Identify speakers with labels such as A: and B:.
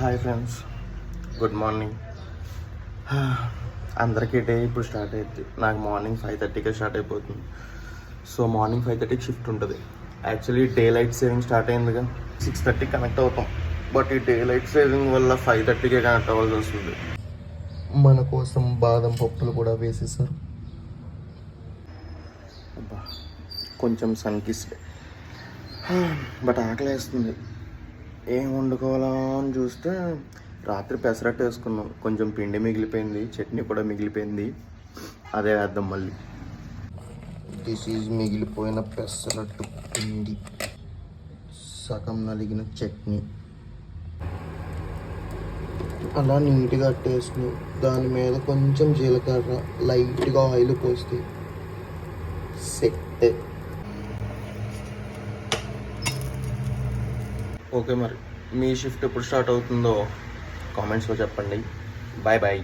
A: Hi friends, good morning. అందరికీ day ఇప్పుడు start అవుతుంది. నాకు మార్నింగ్ 5:30కే స్టార్ట్ అయిపోతుంది. సో మార్నింగ్ 5:30కి షిఫ్ట్ ఉంటుంది. Actually day light saving start అయిందిగా, 6:30కి కనెక్ట్ అవుతాం. బట్ ఈ డే లైట్ సేవింగ్ వల్ల 5:30కే కనెక్ట్ అవ్వాల్సి వస్తుంది. మన కోసం బాదం పప్పులు కూడా వేసేసారు. అబ్బా, కొంచెం సన్కిస్డ్, బట్ ఆకలి వేస్తుంది. ఏం వండుకోవాలా అని చూస్తే రాత్రి పెసరట్టు వేసుకున్నాం. కొంచెం పిండి మిగిలిపోయింది, చట్నీ కూడా మిగిలిపోయింది. అదే వేద్దాం మళ్ళీ. దిస్ ఈజ్ మిగిలిపోయిన పెసరట్టు పిండి, సగం నలిగిన చట్నీ, అలా నీట్గా టేస్ట్. దాని మీద కొంచెం జీలకర్ర, లైట్గా ఆయిల్ పోస్తే సెట్. ఓకే, మరి మీ షిఫ్ట్ ఎప్పుడు స్టార్ట్ అవుతుందో కామెంట్స్లో చెప్పండి. Bye bye.